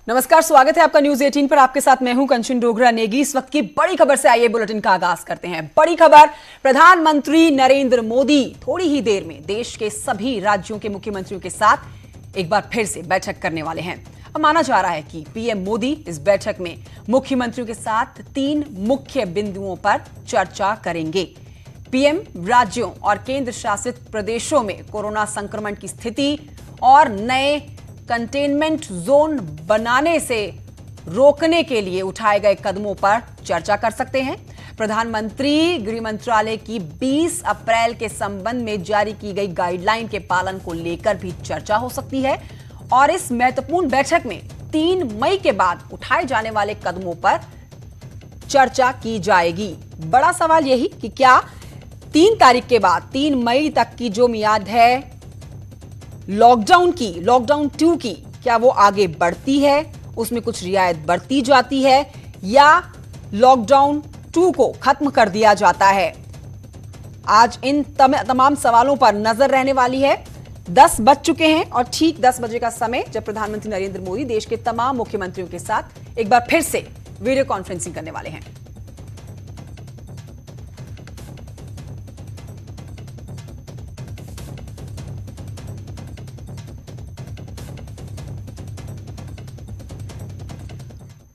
नमस्कार, स्वागत है आपका न्यूज 18 पर। आपके साथ मैं हूं कंचन डोगरा नेगी। इस वक्त की बड़ी खबर से आइए बुलेटिन का आगाज करते हैं। बड़ी खबर, प्रधानमंत्री नरेंद्र मोदी थोड़ी ही देर में देश के सभी राज्यों के मुख्यमंत्रियों के साथ एक बार फिर से बैठक करने वाले हैं। अब माना जा रहा है कि पीएम मोदी इस बैठक में मुख्यमंत्रियों के साथ 3 मुख्य बिंदुओं पर चर्चा करेंगे। पीएम राज्यों और केंद्र शासित प्रदेशों में कोरोना संक्रमण की स्थिति और नए कंटेनमेंट जोन बनाने से रोकने के लिए उठाए गए कदमों पर चर्चा कर सकते हैं। प्रधानमंत्री गृह मंत्रालय की 20 अप्रैल के संबंध में जारी की गई गाइडलाइन के पालन को लेकर भी चर्चा हो सकती है और इस महत्वपूर्ण बैठक में 3 मई के बाद उठाए जाने वाले कदमों पर चर्चा की जाएगी। बड़ा सवाल यही कि क्या 3 तारीख के बाद 3 मई तक की जो मियाद है लॉकडाउन 2 की, क्या वो आगे बढ़ती है, उसमें कुछ रियायत बढ़ती जाती है या लॉकडाउन 2 को खत्म कर दिया जाता है। आज इन तमाम सवालों पर नजर रहने वाली है। 10 बज चुके हैं और ठीक 10 बजे का समय जब प्रधानमंत्री नरेंद्र मोदी देश के तमाम मुख्यमंत्रियों के साथ एक बार फिर से वीडियो कॉन्फ्रेंसिंग करने वाले हैं।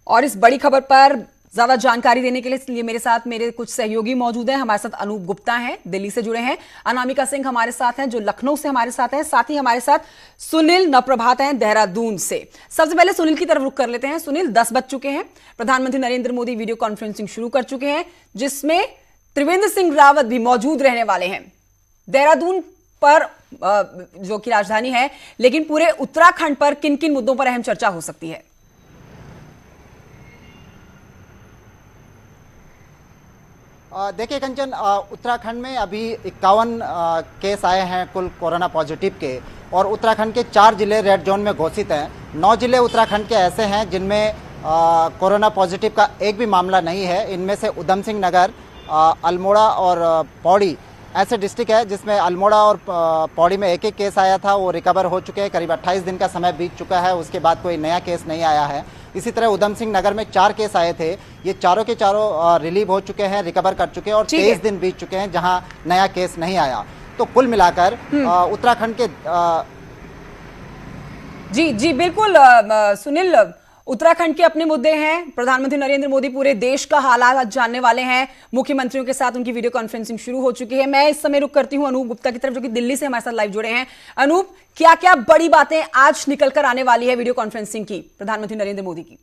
और इस बड़ी खबर पर ज्यादा जानकारी देने के लिए मेरे साथ मेरे कुछ सहयोगी मौजूद हैं। हमारे साथ अनूप गुप्ता हैं, दिल्ली से जुड़े हैं। अनामिका सिंह हमारे साथ हैं, जो लखनऊ से हमारे साथ हैं। साथ ही हमारे साथ सुनील नप्रभात हैं, देहरादून से। सबसे पहले सुनील की तरफ रुख कर लेते हैं। सुनील, 10 बज चुके हैं, प्रधानमंत्री नरेंद्र मोदी वीडियो कॉन्फ्रेंसिंग शुरू कर चुके हैं, जिसमें त्रिवेंद्र सिंह रावत भी मौजूद रहने वाले हैं। देहरादून पर जो कि राजधानी है, लेकिन पूरे उत्तराखंड पर किन किन मुद्दों पर अहम चर्चा हो सकती है? देखिए कंचन, उत्तराखंड में अभी 51 केस आए हैं कुल कोरोना पॉजिटिव के, और उत्तराखंड के 4 जिले रेड जोन में घोषित हैं। 9 जिले उत्तराखंड के ऐसे हैं जिनमें कोरोना पॉजिटिव का एक भी मामला नहीं है। इनमें से उधम सिंह नगर, अल्मोड़ा और पौड़ी ऐसे डिस्ट्रिक्ट है जिसमें अल्मोड़ा और पौड़ी में एक केस आया था, वो रिकवर हो चुके हैं। करीब 28 दिन का समय बीत चुका है, उसके बाद कोई नया केस नहीं आया है। इसी तरह उधम सिंह नगर में 4 केस आए थे, ये चारों के चारों रिलीव हो चुके हैं, रिकवर कर चुके हैं और 23 दिन बीत चुके हैं जहां नया केस नहीं आया। तो कुल मिलाकर उत्तराखंड के जी बिल्कुल सुनील, उत्तराखंड के अपने मुद्दे हैं। प्रधानमंत्री नरेंद्र मोदी पूरे देश का हालात जानने वाले हैं। मुख्यमंत्रियों के साथ उनकी वीडियो कॉन्फ्रेंसिंग शुरू हो चुकी है। मैं इस समय रुक करती हूं अनूप गुप्ता की तरफ, जो कि दिल्ली से हमारे साथ लाइव जुड़े हैं। अनूप, क्या क्या बड़ी बातें आज निकल कर आने वाली है वीडियो कॉन्फ्रेंसिंग की प्रधानमंत्री नरेंद्र मोदी की?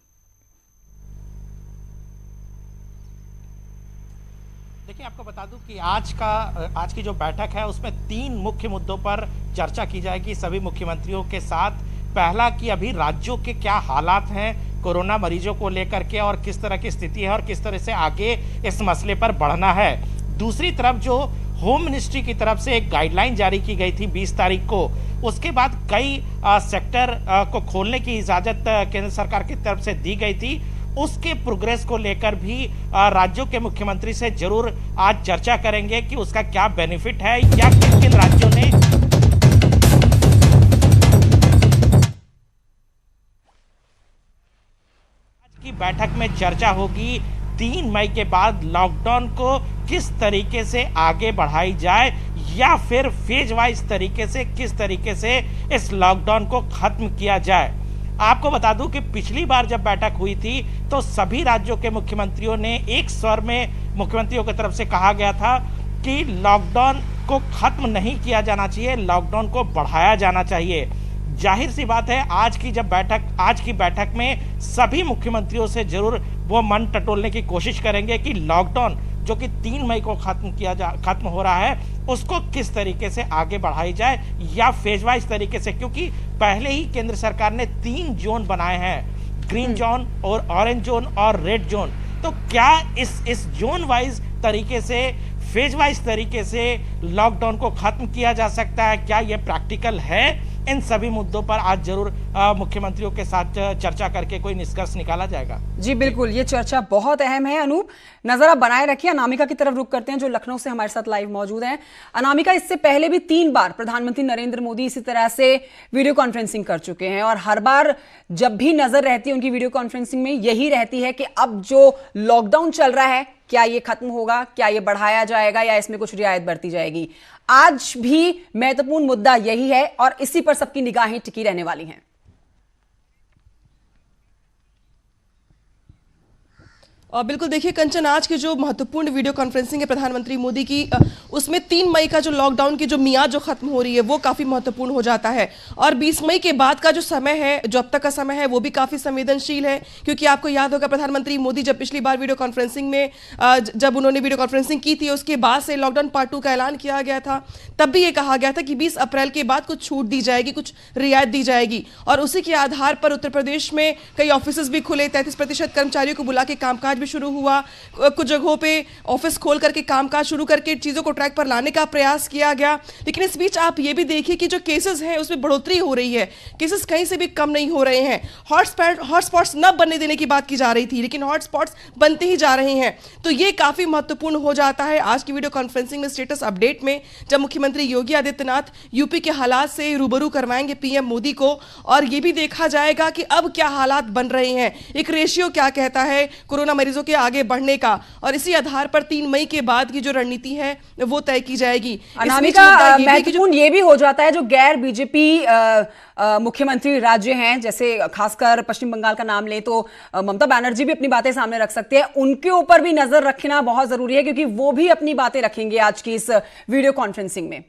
देखिए, आपको बता दूं कि आज की जो बैठक है उसमें 3 मुख्य मुद्दों पर चर्चा की जाएगी सभी मुख्यमंत्रियों के साथ। पहला कि अभी राज्यों के क्या हालात हैं कोरोना मरीजों को लेकर के और किस तरह की स्थिति है और किस तरह से आगे इस मसले पर बढ़ना है। दूसरी तरफ जो होम मिनिस्ट्री की तरफ से एक गाइडलाइन जारी की गई थी 20 तारीख को, उसके बाद कई सेक्टर को खोलने की इजाजत केंद्र सरकार की तरफ से दी गई थी, उसके प्रोग्रेस को लेकर भी राज्यों के मुख्यमंत्री से जरूर आज चर्चा करेंगे कि उसका क्या बेनिफिट है या किन किन राज्यों ने की बैठक में चर्चा होगी। 3 मई के बाद लॉकडाउन को किस तरीके से आगे बढ़ाई जाए या फिर फेज वाइज तरीके से किस तरीके से इस लॉकडाउन को खत्म किया जाए। आपको बता दूं कि पिछली बार जब बैठक हुई थी तो सभी राज्यों के मुख्यमंत्रियों ने एक स्वर में मुख्यमंत्रियों की तरफ से कहा गया था कि लॉकडाउन को खत्म नहीं किया जाना चाहिए, लॉकडाउन को बढ़ाया जाना चाहिए। जाहिर सी बात है आज की बैठक में सभी मुख्यमंत्रियों से जरूर वो मन टटोलने की कोशिश करेंगे कि लॉकडाउन जो कि 3 मई को खत्म हो रहा है उसको किस तरीके से आगे बढ़ाई जाए या फेज वाइज तरीके से, क्योंकि पहले ही केंद्र सरकार ने 3 जोन बनाए हैं, ग्रीन जोन और ऑरेंज जोन और रेड जोन। तो क्या इस जोन वाइज तरीके से, फेज वाइज तरीके से लॉकडाउन को खत्म किया जा सकता है? क्या यह प्रैक्टिकल है इन सभी मुद्दों पर आज जरूर मुख्यमंत्रियों के साथ चर्चा करके कोई निष्कर्ष निकाला जाएगा। जी बिल्कुल, ये चर्चा बहुत अहम है। अनूप, नजर आप बनाए रखिए। अनामिका की तरफ रुख करते हैं जो लखनऊ से हमारे साथ लाइव मौजूद हैं। अनामिका, इससे पहले भी 3 बार प्रधानमंत्री नरेंद्र मोदी इसी तरह से वीडियो कॉन्फ्रेंसिंग कर चुके हैं और हर बार जब भी नजर रहती है उनकी वीडियो कॉन्फ्रेंसिंग में यही रहती है कि अब जो लॉकडाउन चल रहा है क्या ये खत्म होगा, क्या ये बढ़ाया जाएगा या इसमें कुछ रियायत बरती जाएगी। आज भी महत्वपूर्ण मुद्दा यही है और इसी पर सबकी निगाहें टिकी रहने वाली हैं। और बिल्कुल देखिए कंचन, आज की जो महत्वपूर्ण वीडियो कॉन्फ्रेंसिंग है प्रधानमंत्री मोदी की, उसमें 3 मई का जो लॉकडाउन की जो मियाद जो खत्म हो रही है वो काफी महत्वपूर्ण हो जाता है और 20 मई के बाद का जो समय है, जो अब तक का समय है, वो भी काफी संवेदनशील है। क्योंकि आपको याद होगा प्रधानमंत्री मोदी जब पिछली बार वीडियो कॉन्फ्रेंसिंग में जब उन्होंने वीडियो कॉन्फ्रेंसिंग की थी उसके बाद से लॉकडाउन पार्ट 2 का ऐलान किया गया था। तब भी ये कहा गया था कि 20 अप्रैल के बाद कुछ छूट दी जाएगी, कुछ रियायत दी जाएगी और उसी के आधार पर उत्तर प्रदेश में कई ऑफिस भी खुले, 33% कर्मचारियों को बुला के कामकाज भी शुरू हुआ। कुछ जगहों पे ऑफिस खोल करके कामकाज शुरू करके चीजों को ट्रैक पर लाने का प्रयास किया गया। लेकिन इस बीच आप ये भी देखिए कि जो केसेस हैं उसमें बढ़ोतरी हो रही है, केसेस कहीं से भी कम नहीं हो रहे हैं। हॉटस्पॉट्स न बनने देने की बात की जा रही थी लेकिन हॉटस्पॉट्स बनते ही जा रहे हैं। तो ये काफी महत्वपूर्ण हो जाता है आज की वीडियो कॉन्फ्रेंसिंग में, स्टेटस अपडेट में, जब मुख्यमंत्री योगी आदित्यनाथ यूपी के हालात से रूबरू करवाएंगे पीएम मोदी को और ये भी देखा जाएगा कि अब क्या हालात बन रहे हैं, एक रेशियो क्या कहता है कोरोना मरीजों के आगे बढ़ने का और इसी आधार पर 3 मई के बाद की जो रणनीति है वो तय की जाएगी। अनामिका, महत्वपूर्ण ये भी हो जाता है जो गैर बीजेपी मुख्यमंत्री राज्य हैं, जैसे खासकर पश्चिम बंगाल का नाम लें तो ममता बनर्जी भी अपनी बातें सामने रख सकते हैं, उनके ऊपर भी नजर रखना बहुत जरूरी है क्योंकि वो भी अपनी बातें रखेंगे आज की इस वीडियो कॉन्फ्रेंसिंग में।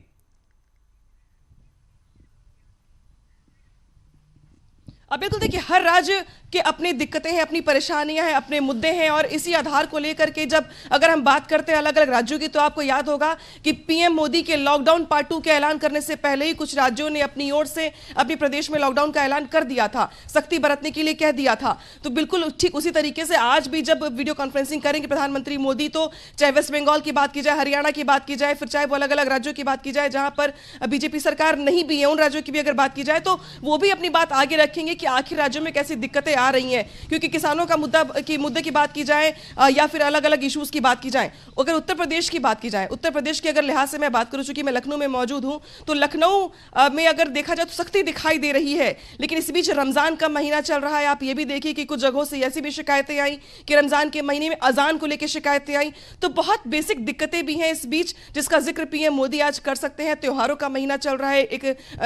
अब बिल्कुल देखिए हर राज्य के अपनी दिक्कतें हैं, अपनी परेशानियां हैं, अपने मुद्दे हैं और इसी आधार को लेकर के जब अगर हम बात करते हैं अलग अलग राज्यों की तो आपको याद होगा कि पीएम मोदी के लॉकडाउन पार्ट 2 के ऐलान करने से पहले ही कुछ राज्यों ने अपनी ओर से अपने प्रदेश में लॉकडाउन का ऐलान कर दिया था, सख्ती बरतने के लिए कह दिया था। तो बिल्कुल ठीक उसी तरीके से आज भी जब वीडियो कॉन्फ्रेंसिंग करेंगे प्रधानमंत्री मोदी तो चाहे वेस्ट बंगाल की बात की जाए, हरियाणा की बात की जाए, फिर चाहे वो अलग अलग राज्यों की बात की जाए जहां पर बीजेपी सरकार नहीं भी है, उन राज्यों की भी अगर बात की जाए तो वो भी अपनी बात आगे रखेंगे कि आखिर राज्यों में कैसी दिक्कतें आ रही हैं। क्योंकि किसानों का मुद्दे की बात की जाए या फिर अलग अलग इश्यूज की बात की जाए, अगर उत्तर प्रदेश की बात की जाए, उत्तर प्रदेश के अगर लिहाज से मैं बात करूं, चूंकि मैं लखनऊ में मौजूद हूं तो लखनऊ में अगर देखा जाए तो सख्ती दिखाई दे रही है। लेकिन इस बीच रमजान का महीना चल रहा है, आप ये भी देखिए कि कुछ जगहों से ऐसी भी शिकायतें आई कि रमजान के महीने में अजान को लेकर शिकायतें आई। तो बहुत बेसिक दिक्कतें भी हैं इस बीच जिसका जिक्र पीएम मोदी आज कर सकते हैं। त्योहारों का महीना चल रहा है एक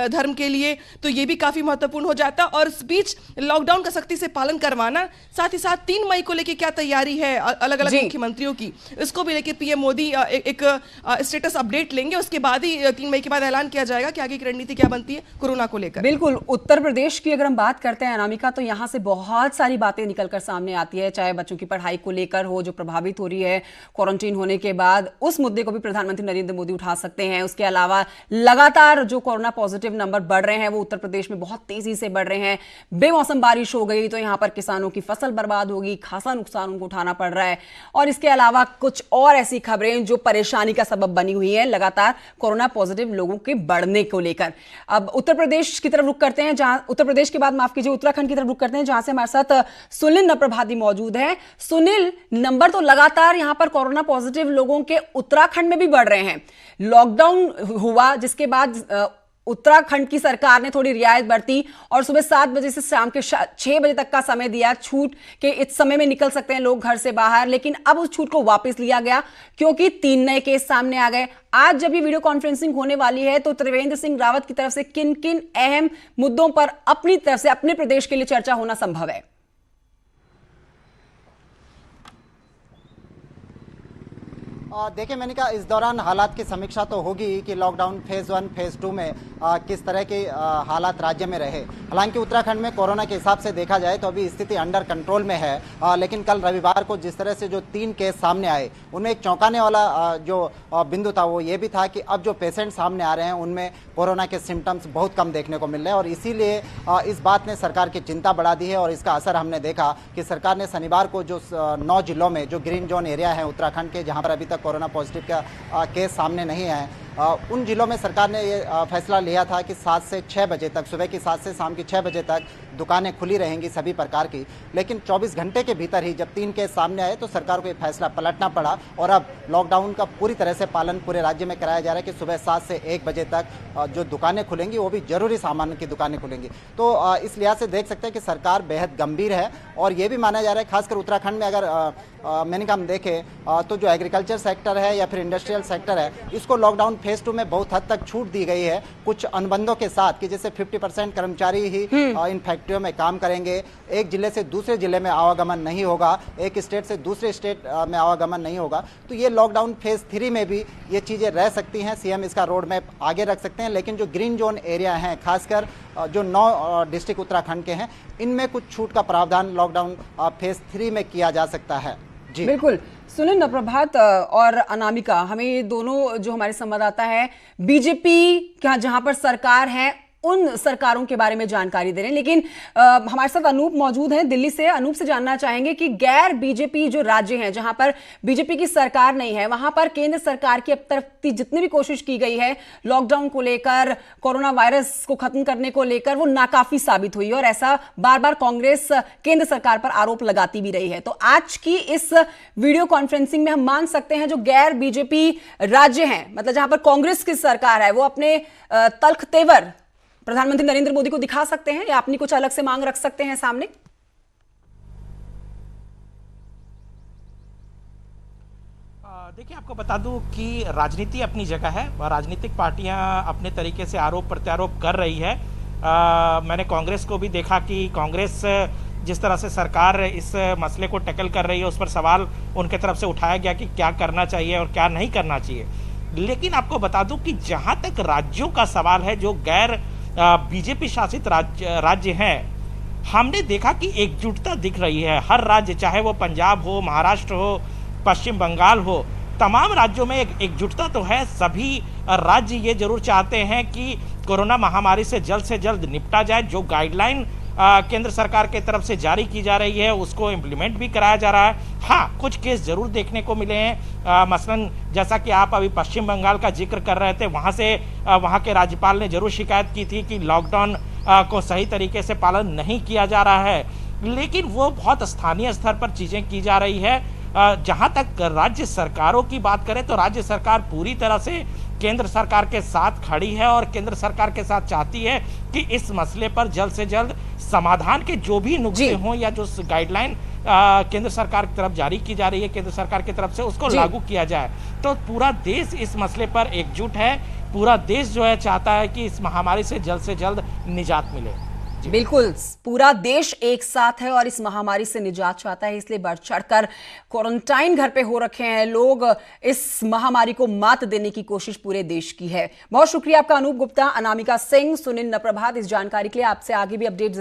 धर्म के लिए, तो ये भी काफी महत्वपूर्ण हो जाता है और इस बीच लॉकडाउन का सख्ती से पालन करवाना, साथ ही साथ 3 मई को लेकर क्या तैयारी है अलग अलग मुख्यमंत्रियों की, इसको भी लेकर पीएम मोदी एक स्टेटस अपडेट लेंगे। उसके बाद ही 3 मई के बाद ऐलान किया जाएगा कि आगे की रणनीति क्या बनती है कोरोना को लेकर। बिल्कुल, उत्तर प्रदेश की अगर हम बात करते हैं अनामिका तो यहां से बहुत सारी बातें निकलकर सामने आती है, चाहे बच्चों की पढ़ाई को लेकर हो जो प्रभावित हो रही है क्वारंटीन होने के बाद, उस मुद्दे को भी प्रधानमंत्री नरेंद्र मोदी उठा सकते हैं। उसके अलावा लगातार जो कोरोना पॉजिटिव नंबर बढ़ रहे हैं वो उत्तर प्रदेश में बहुत तेजी से बढ़ रहे हैं। बेमौसम बारिश हो गई तो यहां पर किसानों की फसल बर्बाद होगी, खासा नुकसान उनको उठाना पड़ रहा है। और इसके अलावा कुछ और ऐसी खबरें जो परेशानी का सबब बनी हुई है लगातार कोरोना पॉजिटिव लोगों के बढ़ने को लेकर। अब उत्तर प्रदेश की तरफ रुख करते हैं, जहां उत्तर प्रदेश के बाद माफ कीजिए उत्तराखंड की तरफ रुख करते हैं जहां से हमारे साथ सुनील नप्रभाती मौजूद है। सुनील, नंबर तो लगातार यहां पर कोरोना पॉजिटिव लोगों के उत्तराखंड में भी बढ़ रहे हैं। लॉकडाउन हुआ जिसके बाद उत्तराखंड की सरकार ने थोड़ी रियायत बरती और सुबह 7 बजे से शाम के 6 बजे तक का समय दिया छूट के, इस समय में निकल सकते हैं लोग घर से बाहर, लेकिन अब उस छूट को वापस लिया गया क्योंकि 3 नए केस सामने आ गए। आज जब ये वीडियो कॉन्फ्रेंसिंग होने वाली है तो त्रिवेंद्र सिंह रावत की तरफ से किन किन अहम मुद्दों पर अपनी तरफ से अपने प्रदेश के लिए चर्चा होना संभव है? देखिए मैंने कहा इस दौरान हालात की समीक्षा तो होगी कि लॉकडाउन फेज 1 फेज 2 में किस तरह के हालात राज्य में रहे। हालांकि उत्तराखंड में कोरोना के हिसाब से देखा जाए तो अभी स्थिति अंडर कंट्रोल में है, लेकिन कल रविवार को जिस तरह से जो 3 केस सामने आए उनमें एक चौंकाने वाला जो बिंदु था वो ये भी था कि अब जो पेशेंट सामने आ रहे हैं उनमें कोरोना के सिम्टम्स बहुत कम देखने को मिल रहे हैं और इसीलिए इस बात ने सरकार की चिंता बढ़ा दी है और इसका असर हमने देखा कि सरकार ने शनिवार को जो 9 जिलों में जो ग्रीन जोन एरिया है उत्तराखंड के, जहाँ पर अभी तक कोरोना पॉजिटिव का केस सामने नहीं है, उन जिलों में सरकार ने ये फैसला लिया था कि 7 से 6 बजे तक, सुबह की 7 से शाम की 6 बजे तक दुकानें खुली रहेंगी सभी प्रकार की। लेकिन 24 घंटे के भीतर ही जब 3 केस सामने आए तो सरकार को ये फैसला पलटना पड़ा और अब लॉकडाउन का पूरी तरह से पालन पूरे राज्य में कराया जा रहा है कि सुबह 7 से 1 बजे तक जो दुकानें खुलेंगी वो भी जरूरी सामान की दुकानें खुलेंगी। तो इस लिहाज से देख सकते हैं कि सरकार बेहद गंभीर है और ये भी माना जा रहा है, खासकर उत्तराखंड में अगर मैंने कहा हम देखें तो जो एग्रीकल्चर सेक्टर है या फिर इंडस्ट्रियल सेक्टर है, इसको लॉकडाउन फेज 2 में बहुत हद तक छूट दी गई है कुछ अनुबंधों के साथ कि जैसे 50% कर्मचारी ही इन फैक्ट्रियों में काम करेंगे, एक जिले से दूसरे जिले में आवागमन नहीं होगा, एक स्टेट से दूसरे स्टेट में आवागमन नहीं होगा। तो ये लॉकडाउन फेज 3 में भी ये चीज़ें रह सकती हैं, सीएम इसका रोड मैप आगे रख सकते हैं। लेकिन जो ग्रीन जोन एरिया हैं, खासकर जो 9 डिस्ट्रिक्ट उत्तराखंड के हैं, इनमें कुछ छूट का प्रावधान लॉकडाउन फेज 3 में किया जा सकता है। जी बिल्कुल। सुनील, नप्रभात और अनामिका, हमें ये दोनों जो हमारे संवाददाता है बीजेपी जहां पर सरकार है उन सरकारों के बारे में जानकारी दे रहे हैं, लेकिन हमारे साथ अनूप मौजूद हैं दिल्ली से। अनूप से जानना चाहेंगे कि गैर बीजेपी जो राज्य हैं जहां पर बीजेपी की सरकार नहीं है, वहां पर केंद्र सरकार की अब तक जितनी भी कोशिश की गई है लॉकडाउन को लेकर, कोरोना वायरस को खत्म करने को लेकर, वो नाकाफी साबित हुई है और ऐसा बार बार कांग्रेस केंद्र सरकार पर आरोप लगाती भी रही है। तो आज की इस वीडियो कॉन्फ्रेंसिंग में हम मान सकते हैं जो गैर बीजेपी राज्य हैं, मतलब जहां पर कांग्रेस की सरकार है, वो अपने तल्ख तेवर प्रधानमंत्री नरेंद्र मोदी को दिखा सकते हैं या अपनी कुछ अलग से मांग रख सकते हैं सामने? देखिए, आपको बता दूं कि राजनीति अपनी जगह है और राजनीतिक पार्टियां अपने तरीके से आरोप प्रत्यारोप कर रही है। मैंने कांग्रेस को भी देखा कि कांग्रेस जिस तरह से सरकार इस मसले को टैकल कर रही है, उस पर सवाल उनके तरफ से उठाया गया कि क्या करना चाहिए और क्या नहीं करना चाहिए। लेकिन आपको बता दूं कि जहां तक राज्यों का सवाल है, जो गैर बीजेपी शासित राज्य हैं, हमने देखा कि एकजुटता दिख रही है। हर राज्य, चाहे वो पंजाब हो, महाराष्ट्र हो, पश्चिम बंगाल हो, तमाम राज्यों में एक एकजुटता तो है। सभी राज्य ये जरूर चाहते हैं कि कोरोना महामारी से जल्द निपटा जाए। जो गाइडलाइन केंद्र सरकार की तरफ से जारी की जा रही है उसको इम्प्लीमेंट भी कराया जा रहा है। हाँ, कुछ केस जरूर देखने को मिले हैं। मसलन जैसा कि आप अभी पश्चिम बंगाल का जिक्र कर रहे थे, वहाँ के राज्यपाल ने जरूर शिकायत की थी कि लॉकडाउन को सही तरीके से पालन नहीं किया जा रहा है। लेकिन वो बहुत स्थानीय स्तर पर चीज़ें की जा रही है। जहाँ तक राज्य सरकारों की बात करें तो राज्य सरकार पूरी तरह से केंद्र सरकार के साथ खड़ी है और केंद्र सरकार के साथ चाहती है कि इस मसले पर जल्द से जल्द समाधान के जो भी नुक्से हों या जो गाइडलाइन केंद्र सरकार की तरफ जारी की जा रही है केंद्र सरकार की तरफ से, उसको लागू किया जाए। तो पूरा देश इस मसले पर एकजुट है। पूरा देश जो है चाहता है कि इस महामारी से जल्द निजात मिले। बिल्कुल, पूरा देश एक साथ है और इस महामारी से निजात चाहता है, इसलिए बढ़ चढ़कर क्वारंटाइन घर पे हो रखे हैं लोग। इस महामारी को मात देने की कोशिश पूरे देश की है। बहुत शुक्रिया आपका अनूप गुप्ता, अनामिका सिंह, सुनील नप्रभात इस जानकारी के लिए। आपसे आगे भी अपडेट